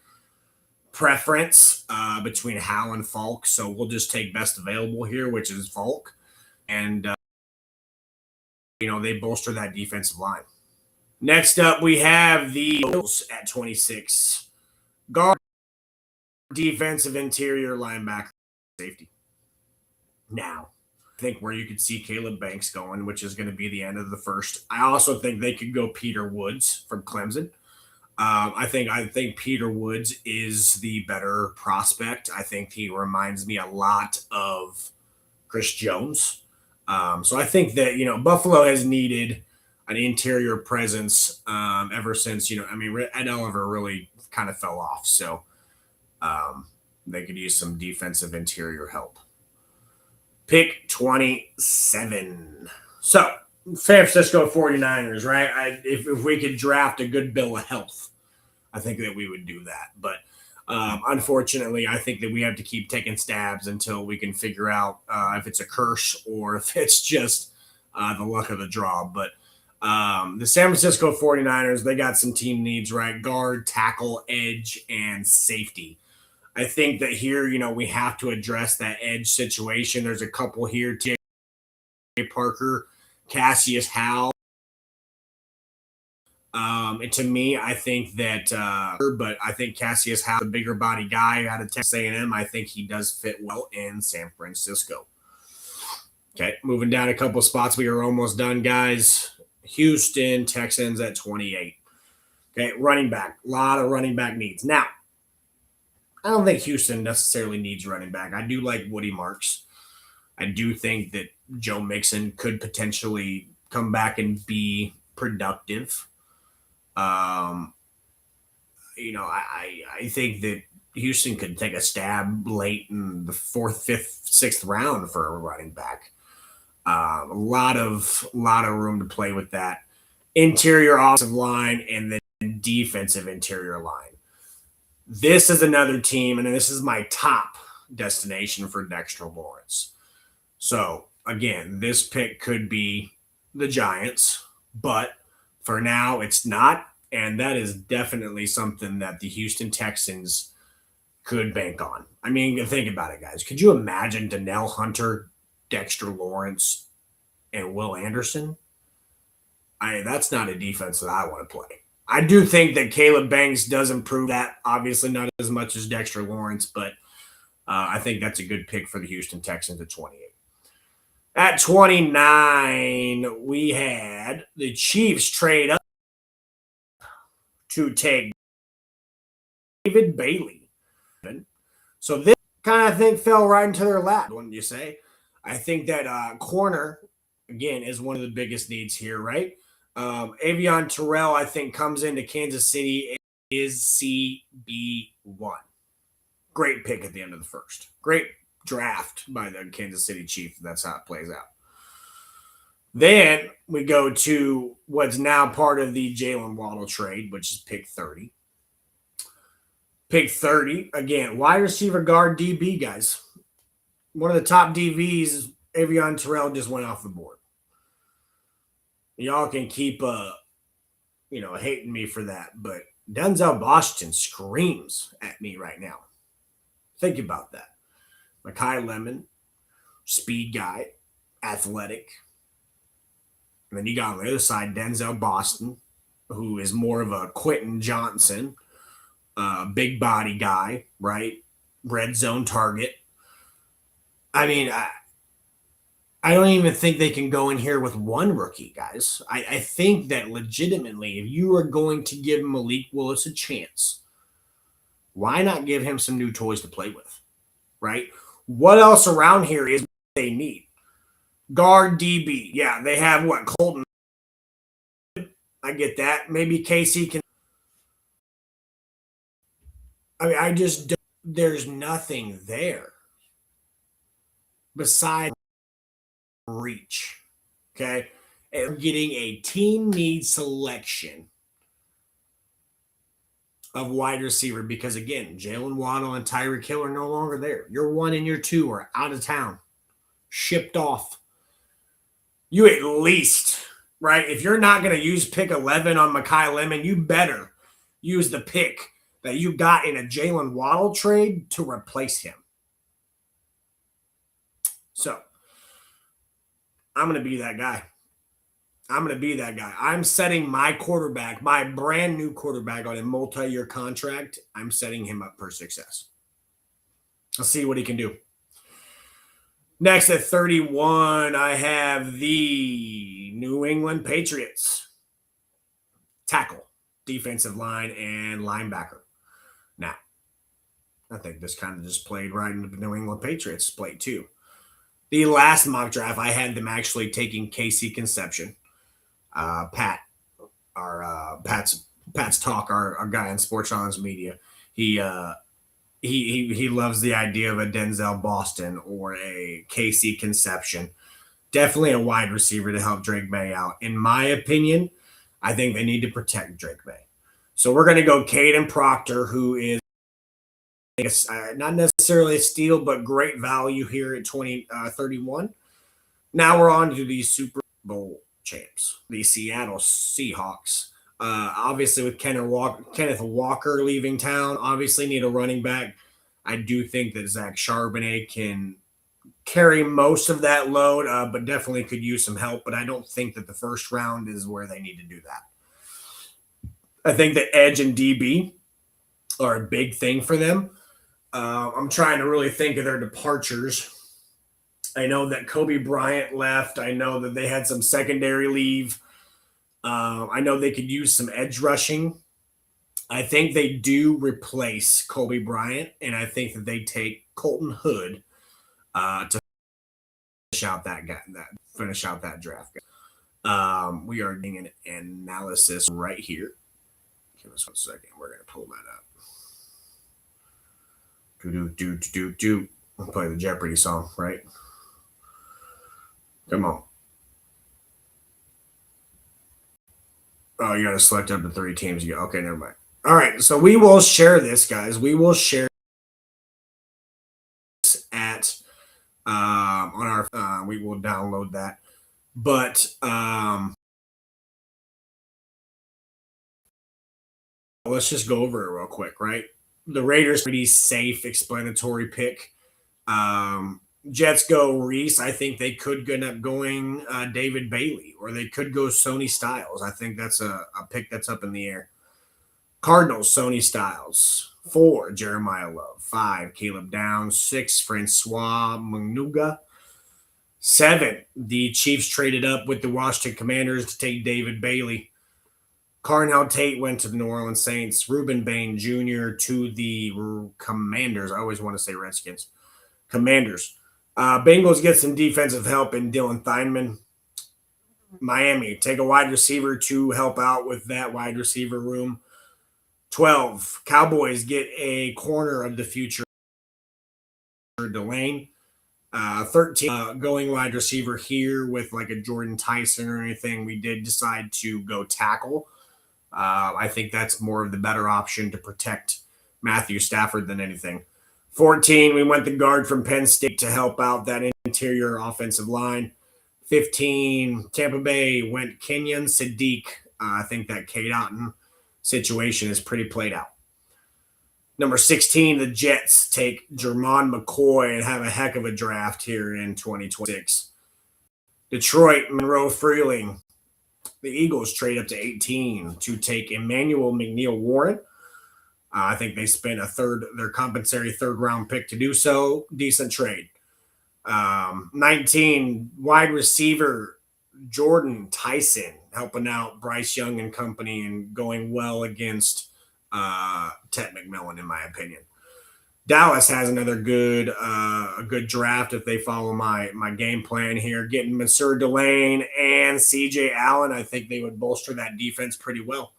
preference between Howe and Falk. So we'll just take best available here, which is Falk. And, they bolster that defensive line. Next up, we have the Bills at 26. Guard, defensive interior linebacker, safety. Now, I think where you could see Caleb Banks going, which is going to be the end of the first. I also think they could go Peter Woods from Clemson. I think Peter Woods is the better prospect. I think he reminds me a lot of Chris Jones. So I think that Buffalo has needed an interior presence ever since Ed Oliver really kind of fell off. So they could use some defensive interior help. Pick 27. So, San Francisco 49ers, right? If we could draft a good bill of health, I think that we would do that. But unfortunately, I think that we have to keep taking stabs until we can figure out if it's a curse or if it's just the luck of the draw. But the San Francisco 49ers, they got some team needs, right? Guard, tackle, edge, and safety. I think that here, we have to address that edge situation. There's a couple here, T. Parker, Cassius Howe. And to me, I think that, but I think Cassius Howe, the bigger body guy out of Texas A&M, I think he does fit well in San Francisco. Okay, moving down a couple spots. We are almost done, guys. Houston Texans at 28. Okay, running back. A lot of running back needs. Now, I don't think Houston necessarily needs running back. I do like Woody Marks. I do think that Joe Mixon could potentially come back and be productive. I think that Houston could take a stab late in the 4th, 5th, 6th round for a running back. A lot of room to play with that. Interior offensive line and then defensive interior line. This is another team, and this is my top destination for Dexter Lawrence. So, again, this pick could be the Giants, but for now, it's not, and that is definitely something that the Houston Texans could bank on. I mean, think about it, guys. Could you imagine Danielle Hunter, Dexter Lawrence, and Will Anderson? That's not a defense that I want to play. I do think that Caleb Banks does improve that. Obviously, not as much as Dexter Lawrence, but I think that's a good pick for the Houston Texans at 28. At 29, we had the Chiefs trade up to take David Bailey. So this kind of thing fell right into their lap, wouldn't you say? I think that corner, again, is one of the biggest needs here, right? Avion Terrell, I think, comes into Kansas City and is CB1. Great pick at the end of the first. Great draft by the Kansas City Chiefs. That's how it plays out. Then we go to what's now part of the Jalen Waddle trade, which is pick 30. Pick 30, again, wide receiver guard DB, guys. One of the top DVs, Avion Terrell, just went off the board. Y'all can keep hating me for that, but Denzel Washington screams at me right now. Think about that. Makai Lemon, speed guy, athletic. And then you got on the other side Denzel Boston, who is more of a Quentin Johnson, big body guy, right? Red zone target. I mean, I don't even think they can go in here with one rookie, guys. I think that legitimately, if you are going to give Malik Willis a chance, why not give him some new toys to play with, right? What else around here is they need? Guard DB. Yeah, they have what? Colton. I get that. Maybe Casey can. I mean, I just don't. There's nothing there besides reach. Okay. And getting a team need selection of wide receiver because, again, Jalen Waddle and Tyreek Hill are no longer there. Your 1 and your 2 are out of town, shipped off. You at least, right? If you're not going to use pick 11 on Makai Lemon, you better use the pick that you got in a Jalen Waddle trade to replace him. So I'm going to be that guy. I'm setting my quarterback, my brand new quarterback, on a multi-year contract. I'm setting him up for success. Let's see what he can do. Next at 31, I have the New England Patriots. Tackle, defensive line, and linebacker. Now, I think this kind of just played right into the New England Patriots play too. The last mock draft, I had them actually taking Casey Conception. Pat's talk, our guy in Sports Challenge Media. He loves the idea of a Denzel Boston or a Casey Conception. Definitely a wide receiver to help Drake May out. In my opinion, I think they need to protect Drake May. So we're going to go Caden Proctor, who is not necessarily a steal, but great value here at 31. Now we're on to the Super Bowl champs, the Seattle Seahawks. Obviously, with Kenneth Walker leaving town, obviously need a running back. I do think that Zach Charbonnet can carry most of that load, but definitely could use some help. But I don't think that the first round is where they need to do that. I think that edge and DB are a big thing for them. I'm trying to really think of their departures. I know that Kobe Bryant left. I know that they had some secondary leave. I know they could use some edge rushing. I think they do replace Kobe Bryant, and I think that they take Colton Hood to finish out that draft. We are doing an analysis right here. Give us 1 second. We're going to pull that up. Do. We'll play the Jeopardy song, right? Come on. Oh, you got to select up to 3 teams. Okay, never mind. All right, so we will share this, guys. We will share this at on our. We will download that, but let's just go over it real quick, right? The Raiders pretty safe, explanatory pick. Jets go Reese. I think they could end up going David Bailey, or they could go Sony Styles. I think that's a pick that's up in the air. Cardinals, Sony Styles. 4, Jeremiah Love. 5, Caleb Downs. 6, Francois Manuga. 7, the Chiefs traded up with the Washington Commanders to take David Bailey. Carnell Tate went to the New Orleans Saints. Reuben Bain Jr. to the Commanders. I always want to say Redskins. Commanders. Bengals get some defensive help in Dylan Theinman. Miami, take a wide receiver to help out with that wide receiver room. 12, Cowboys get a corner of the future, Delane. 13, going wide receiver here with like a Jordan Tyson or anything. We did decide to go tackle. I think that's more of the better option to protect Matthew Stafford than anything. 14, we went the guard from Penn State to help out that interior offensive line. 15, Tampa Bay went Kenyon Sadiq. I think that Cade Otton situation is pretty played out. Number 16, the Jets take Jermon McCoy and have a heck of a draft here in 2026. Detroit, Monroe Freeling. The Eagles trade up to 18 to take Emmanuel McNeil Warren. I think they spent their compensatory third-round pick to do so. Decent trade. 19, wide receiver Jordan Tyson, helping out Bryce Young and company and going well against Ted McMillan, in my opinion. Dallas has another a good draft if they follow my game plan here. Getting Masur Delane and CJ Allen, I think they would bolster that defense pretty well.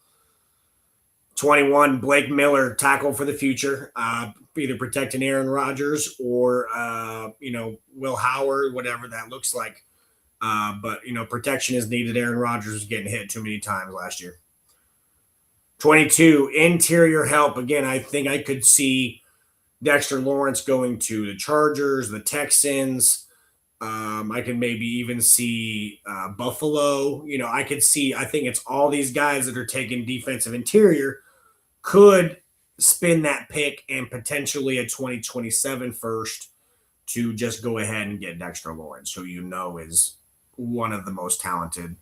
21, Blake Miller, tackle for the future, either protecting Aaron Rodgers or Will Howard, whatever that looks like. But protection is needed. Aaron Rodgers was getting hit too many times last year. 22, interior help. Again, I think I could see Dexter Lawrence going to the Chargers, the Texans. I can maybe even see Buffalo. I think it's all these guys that are taking defensive interior could spin that pick and potentially a 2027 first to just go ahead and get Dexter Lawrence, who is one of the most talented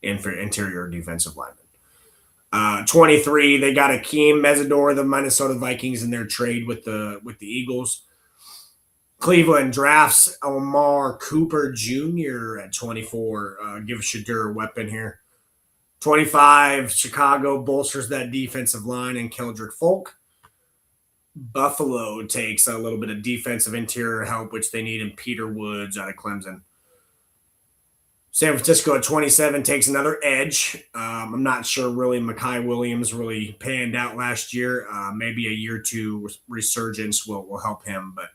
interior defensive linemen. 23, they got Akeem Mesidor, the Minnesota Vikings, in their trade with the Eagles. Cleveland drafts Omar Cooper Jr. at 24. Give Shadur a weapon here. 25, Chicago bolsters that defensive line and Keldrick Folk. Buffalo takes a little bit of defensive interior help, which they need in Peter Woods out of Clemson. San Francisco at 27 takes another edge. I'm not sure really Mekhi Williams really panned out last year. Maybe a year or two resurgence will help him, but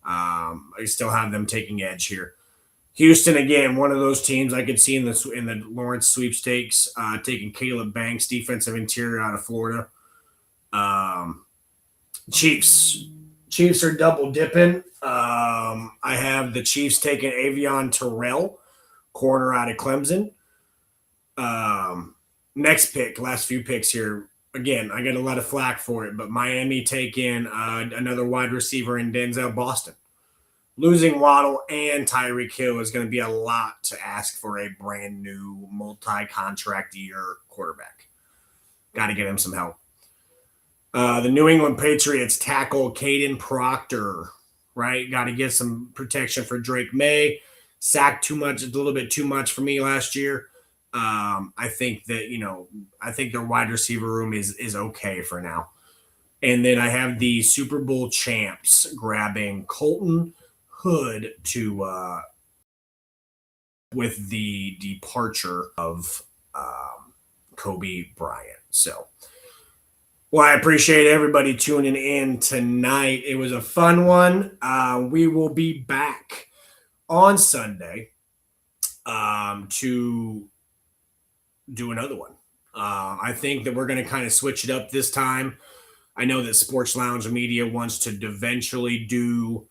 I still have them taking edge here. Houston, again, one of those teams I could see in the Lawrence sweepstakes, taking Caleb Banks, defensive interior out of Florida. Chiefs are double dipping. I have the Chiefs taking Avion Terrell, corner out of Clemson. Next pick, last few picks here. Again, I get a lot of flack for it, but Miami taking another wide receiver in Denzel Boston. Losing Waddle and Tyreek Hill is going to be a lot to ask for a brand new multi-contract year quarterback. Got to get him some help. The New England Patriots tackle Caden Proctor, right? Got to get some protection for Drake May. Sacked a little bit too much for me last year. I think that, I think their wide receiver room is okay for now. And then I have the Super Bowl champs grabbing Colton Hood with the departure of Kobe Bryant. So, well, I appreciate everybody tuning in tonight. It was a fun one. We will be back on Sunday to do another one. I think that we're going to kind of switch it up this time. I know that Sports Lounge Media wants to eventually do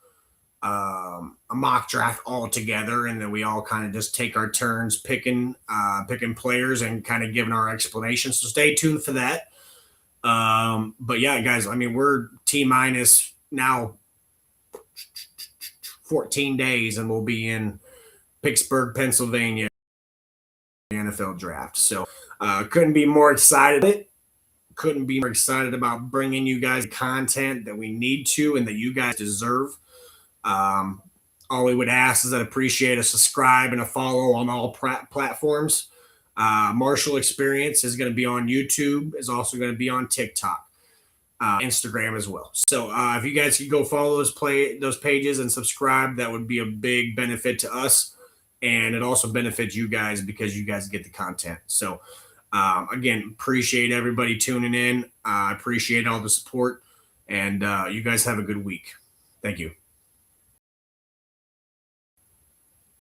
a mock draft all together, and then we all kind of just take our turns picking players and kind of giving our explanations. So stay tuned for that. But yeah, guys, we're T-minus now 14 days, and we'll be in Pittsburgh, Pennsylvania, NFL draft. So couldn't be more excited. Couldn't be more excited about bringing you guys content that we need to and that you guys deserve. All we would ask is that appreciate a subscribe and a follow on all platforms. Marshall Experience is going to be on YouTube, is also going to be on TikTok, Instagram as well. So if you guys could go follow those pages and subscribe, that would be a big benefit to us. And it also benefits you guys because you guys get the content. So again, appreciate everybody tuning in. I appreciate all the support, and you guys have a good week. Thank you.